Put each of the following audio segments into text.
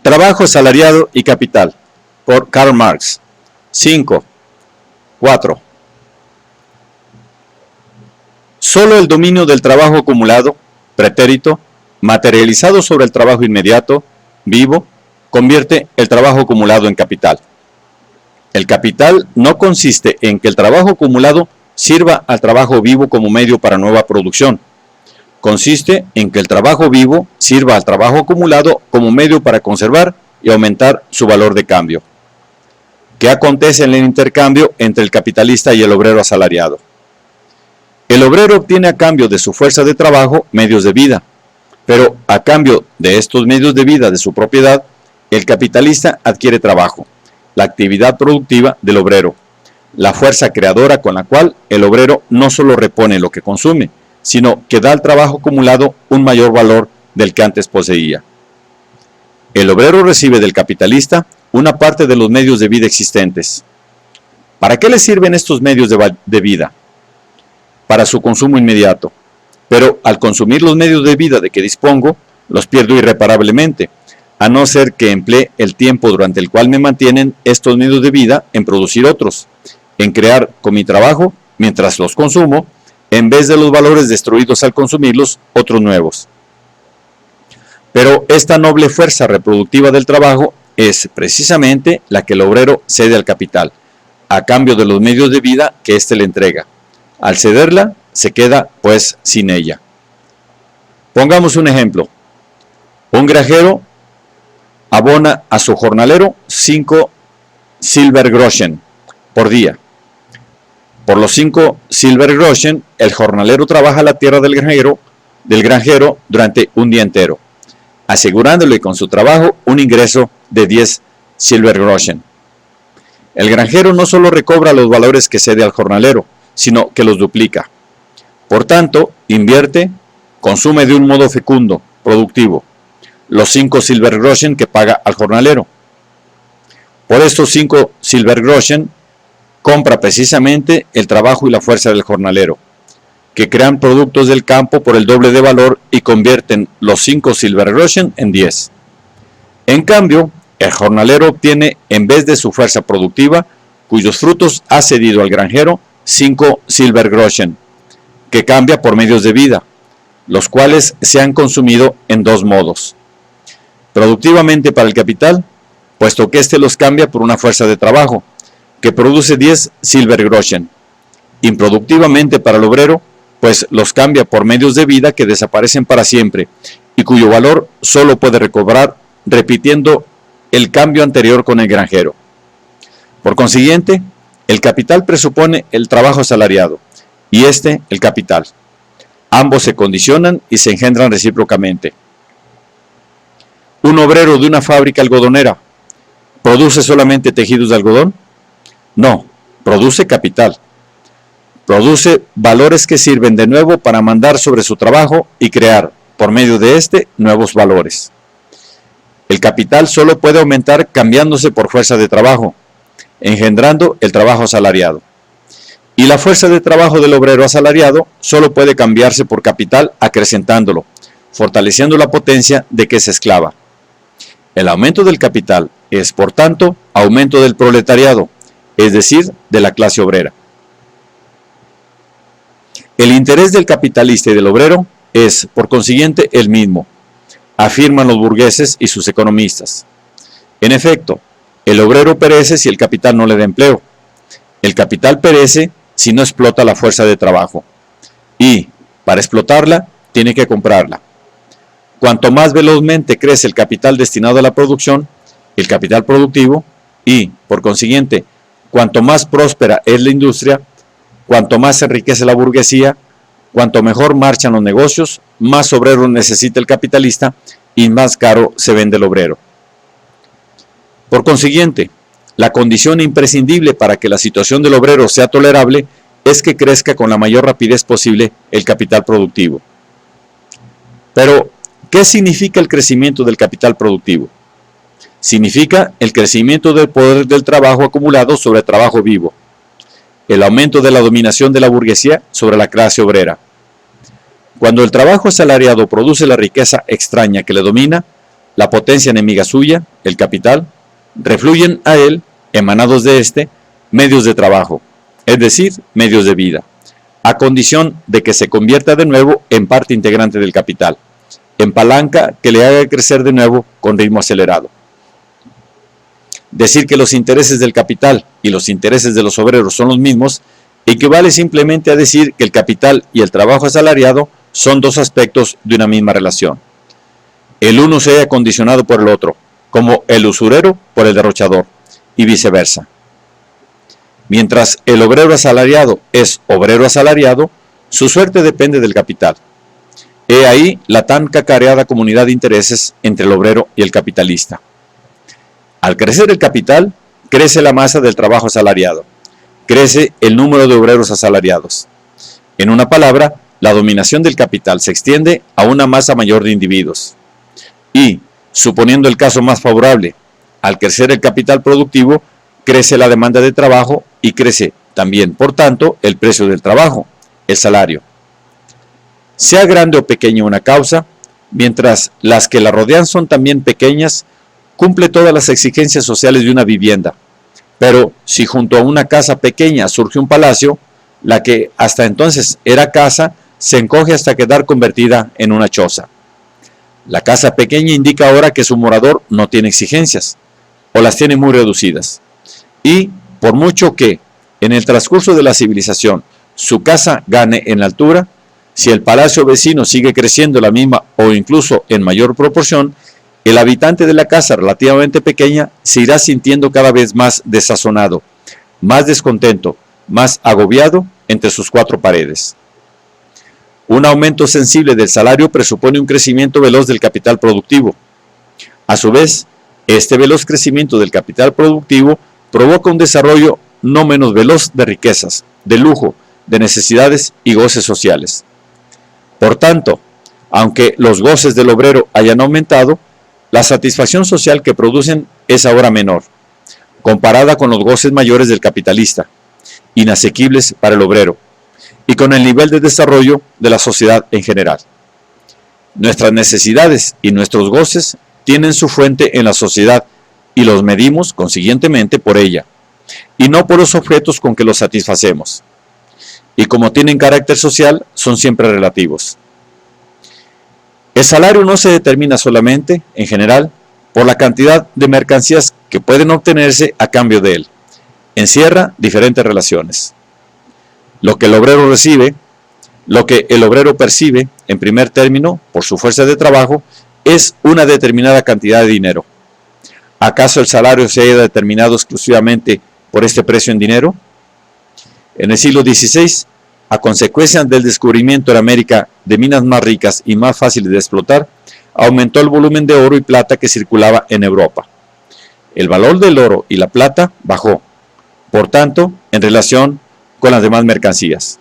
Trabajo asalariado y capital, por Karl Marx. 5. 4. Solo el dominio del trabajo acumulado, pretérito, materializado sobre el trabajo inmediato, vivo, convierte el trabajo acumulado en capital. El capital no consiste en que el trabajo acumulado sirva al trabajo vivo como medio para nueva producción. Consiste en que el trabajo vivo sirva al trabajo acumulado como medio para conservar y aumentar su valor de cambio. ¿Qué acontece en el intercambio entre el capitalista y el obrero asalariado? El obrero obtiene a cambio de su fuerza de trabajo medios de vida, pero a cambio de estos medios de vida de su propiedad, el capitalista adquiere trabajo, la actividad productiva del obrero, la fuerza creadora con la cual el obrero no solo repone lo que consume, sino que da al trabajo acumulado un mayor valor del que antes poseía. El obrero recibe del capitalista una parte de los medios de vida existentes. ¿Para qué le sirven estos medios de vida? Para su consumo inmediato. Pero al consumir los medios de vida de que dispongo, los pierdo irreparablemente, a no ser que emplee el tiempo durante el cual me mantienen estos medios de vida en producir otros, en crear con mi trabajo, mientras los consumo, en vez de los valores destruidos al consumirlos, otros nuevos. Pero esta noble fuerza reproductiva del trabajo es precisamente la que el obrero cede al capital, a cambio de los medios de vida que éste le entrega. Al cederla, se queda pues sin ella. Pongamos un ejemplo. Un granjero abona a su jornalero 5 Silbergroschen por día. Por los 5 Silbergroschen, el jornalero trabaja la tierra del granjero durante un día entero, asegurándole con su trabajo un ingreso de 10 Silbergroschen. El granjero no solo recobra los valores que cede al jornalero, sino que los duplica. Por tanto, invierte, consume de un modo fecundo, productivo, los 5 Silbergroschen que paga al jornalero. Por estos 5 Silbergroschen, compra precisamente el trabajo y la fuerza del jornalero, que crean productos del campo por el doble de valor y convierten los 5 Silbergroschen en 10. En cambio, el jornalero obtiene, en vez de su fuerza productiva, cuyos frutos ha cedido al granjero, 5 Silbergroschen, que cambia por medios de vida, los cuales se han consumido en dos modos. Productivamente para el capital, puesto que éste los cambia por una fuerza de trabajo, que produce 10 Silbergroschen. Improductivamente para el obrero, pues los cambia por medios de vida que desaparecen para siempre, y cuyo valor solo puede recobrar repitiendo el cambio anterior con el granjero. Por consiguiente, el capital presupone el trabajo asalariado, y este el capital. Ambos se condicionan y se engendran recíprocamente. ¿Un obrero de una fábrica algodonera produce solamente tejidos de algodón? No, produce capital. Produce valores que sirven de nuevo para mandar sobre su trabajo y crear, por medio de este, nuevos valores. El capital solo puede aumentar cambiándose por fuerza de trabajo, engendrando el trabajo asalariado. Y la fuerza de trabajo del obrero asalariado solo puede cambiarse por capital acrecentándolo, fortaleciendo la potencia de que es esclava. El aumento del capital es, por tanto, aumento del proletariado, es decir, de la clase obrera. El interés del capitalista y del obrero es, por consiguiente, el mismo, afirman los burgueses y sus economistas. En efecto, el obrero perece si el capital no le da empleo. El capital perece si no explota la fuerza de trabajo. Y, para explotarla, tiene que comprarla. Cuanto más velozmente crece el capital destinado a la producción, el capital productivo, y, por consiguiente, cuanto más próspera es la industria, cuanto más se enriquece la burguesía, cuanto mejor marchan los negocios, más obreros necesita el capitalista y más caro se vende el obrero. Por consiguiente, la condición imprescindible para que la situación del obrero sea tolerable es que crezca con la mayor rapidez posible el capital productivo. Pero, ¿qué significa el crecimiento del capital productivo? Significa el crecimiento del poder del trabajo acumulado sobre el trabajo vivo, el aumento de la dominación de la burguesía sobre la clase obrera. Cuando el trabajo asalariado produce la riqueza extraña que le domina, la potencia enemiga suya, el capital, refluyen a él, emanados de éste, medios de trabajo, es decir, medios de vida, a condición de que se convierta de nuevo en parte integrante del capital, en palanca que le haga crecer de nuevo con ritmo acelerado. Decir que los intereses del capital y los intereses de los obreros son los mismos equivale simplemente a decir que el capital y el trabajo asalariado son dos aspectos de una misma relación. El uno se halla condicionado por el otro, como el usurero por el derrochador, y viceversa. Mientras el obrero asalariado es obrero asalariado, su suerte depende del capital. He ahí la tan cacareada comunidad de intereses entre el obrero y el capitalista. Al crecer el capital, crece la masa del trabajo asalariado, crece el número de obreros asalariados. En una palabra, la dominación del capital se extiende a una masa mayor de individuos. Y, suponiendo el caso más favorable, al crecer el capital productivo, crece la demanda de trabajo y crece también, por tanto, el precio del trabajo, el salario. Sea grande o pequeña una causa, mientras las que la rodean son también pequeñas, cumple todas las exigencias sociales de una vivienda. Pero si junto a una casa pequeña surge un palacio, la que hasta entonces era casa se encoge hasta quedar convertida en una choza. La casa pequeña indica ahora que su morador no tiene exigencias, o las tiene muy reducidas. Y, por mucho que, en el transcurso de la civilización, su casa gane en altura, si el palacio vecino sigue creciendo la misma o incluso en mayor proporción, el habitante de la casa relativamente pequeña se irá sintiendo cada vez más desazonado, más descontento, más agobiado entre sus cuatro paredes. Un aumento sensible del salario presupone un crecimiento veloz del capital productivo. A su vez, este veloz crecimiento del capital productivo provoca un desarrollo no menos veloz de riquezas, de lujo, de necesidades y goces sociales. Por tanto, aunque los goces del obrero hayan aumentado, la satisfacción social que producen es ahora menor, comparada con los goces mayores del capitalista, inasequibles para el obrero, y con el nivel de desarrollo de la sociedad en general. Nuestras necesidades y nuestros goces tienen su fuente en la sociedad y los medimos, consiguientemente, por ella, y no por los objetos con que los satisfacemos. Y como tienen carácter social, son siempre relativos. El salario no se determina solamente, en general, por la cantidad de mercancías que pueden obtenerse a cambio de él. Encierra diferentes relaciones. Lo que el obrero recibe, lo que el obrero percibe, en primer término, por su fuerza de trabajo, es una determinada cantidad de dinero. ¿Acaso el salario se haya determinado exclusivamente por este precio en dinero? En el siglo XVI, a consecuencia del descubrimiento en América de minas más ricas y más fáciles de explotar, aumentó el volumen de oro y plata que circulaba en Europa. El valor del oro y la plata bajó, por tanto, en relación con las demás mercancías.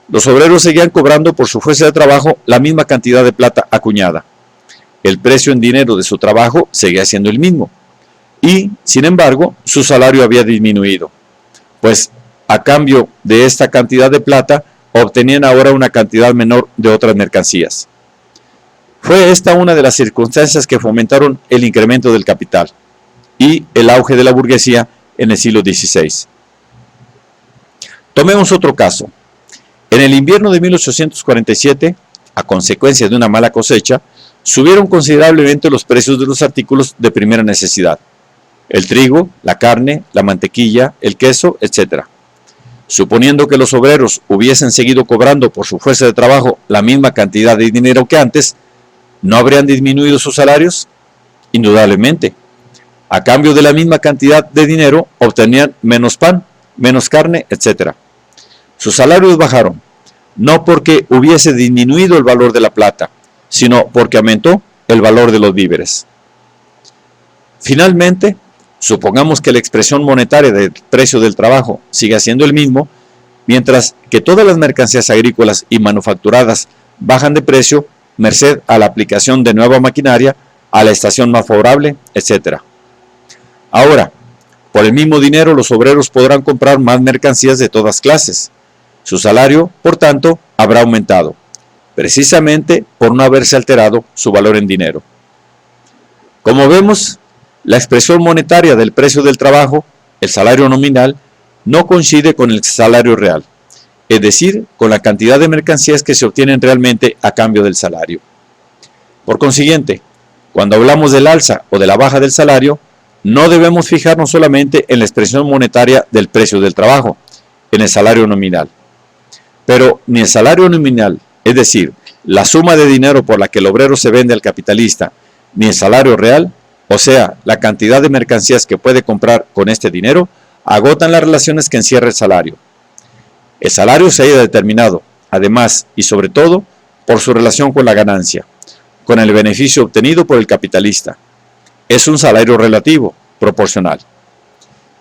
Los obreros seguían cobrando por su fuerza de trabajo la misma cantidad de plata acuñada. El precio en dinero de su trabajo seguía siendo el mismo. Y, sin embargo, su salario había disminuido, pues a cambio de esta cantidad de plata, obtenían ahora una cantidad menor de otras mercancías. Fue esta una de las circunstancias que fomentaron el incremento del capital y el auge de la burguesía en el siglo XVI. Tomemos otro caso. En el invierno de 1847, a consecuencia de una mala cosecha, subieron considerablemente los precios de los artículos de primera necesidad: el trigo, la carne, la mantequilla, el queso, etc. Suponiendo que los obreros hubiesen seguido cobrando por su fuerza de trabajo la misma cantidad de dinero que antes, ¿no habrían disminuido sus salarios? Indudablemente. A cambio de la misma cantidad de dinero, obtenían menos pan, menos carne, etc. Sus salarios bajaron, no porque hubiese disminuido el valor de la plata, sino porque aumentó el valor de los víveres. Finalmente, supongamos que la expresión monetaria del precio del trabajo siga siendo el mismo, mientras que todas las mercancías agrícolas y manufacturadas bajan de precio merced a la aplicación de nueva maquinaria, a la estación más favorable, etc. Ahora, por el mismo dinero los obreros podrán comprar más mercancías de todas clases. Su salario, por tanto, habrá aumentado, precisamente por no haberse alterado su valor en dinero. Como vemos, la expresión monetaria del precio del trabajo, el salario nominal, no coincide con el salario real, es decir, con la cantidad de mercancías que se obtienen realmente a cambio del salario. Por consiguiente, cuando hablamos del alza o de la baja del salario, no debemos fijarnos solamente en la expresión monetaria del precio del trabajo, en el salario nominal. Pero ni el salario nominal, es decir, la suma de dinero por la que el obrero se vende al capitalista, ni el salario real, o sea, la cantidad de mercancías que puede comprar con este dinero, agotan las relaciones que encierra el salario. El salario se halla determinado, además y sobre todo, por su relación con la ganancia, con el beneficio obtenido por el capitalista. Es un salario relativo, proporcional.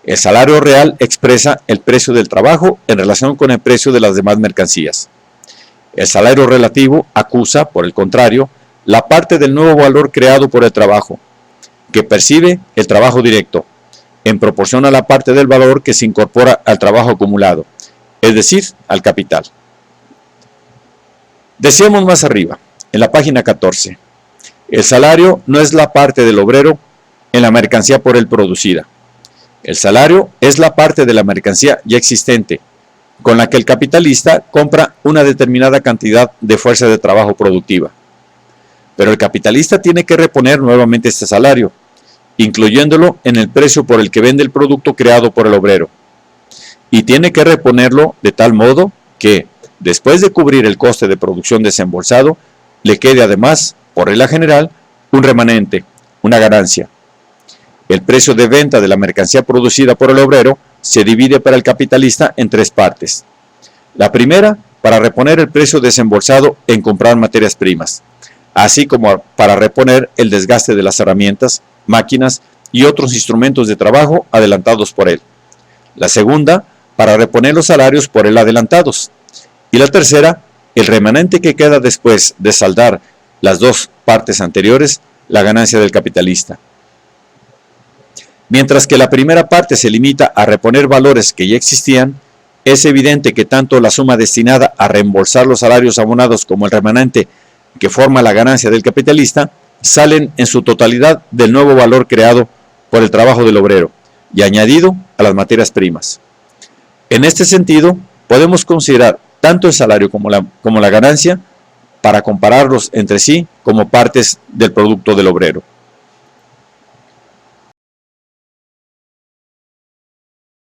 El salario real expresa el precio del trabajo en relación con el precio de las demás mercancías. El salario relativo acusa, por el contrario, la parte del nuevo valor creado por el trabajo, que percibe el trabajo directo, en proporción a la parte del valor que se incorpora al trabajo acumulado, es decir, al capital. Decíamos más arriba, en la página 14, el salario no es la parte del obrero en la mercancía por él producida. El salario es la parte de la mercancía ya existente, con la que el capitalista compra una determinada cantidad de fuerza de trabajo productiva. Pero el capitalista tiene que reponer nuevamente este salario, incluyéndolo en el precio por el que vende el producto creado por el obrero. Y tiene que reponerlo de tal modo que, después de cubrir el coste de producción desembolsado, le quede además, por regla general, un remanente, una ganancia. El precio de venta de la mercancía producida por el obrero se divide para el capitalista en tres partes. La primera, para reponer el precio desembolsado en comprar materias primas, así como para reponer el desgaste de las herramientas, máquinas y otros instrumentos de trabajo adelantados por él. La segunda, para reponer los salarios por él adelantados. Y la tercera, el remanente que queda después de saldar las dos partes anteriores, la ganancia del capitalista. Mientras que la primera parte se limita a reponer valores que ya existían, es evidente que tanto la suma destinada a reembolsar los salarios abonados como el remanente que forma la ganancia del capitalista salen en su totalidad del nuevo valor creado por el trabajo del obrero y añadido a las materias primas. En este sentido, podemos considerar tanto el salario como la ganancia para compararlos entre sí como partes del producto del obrero.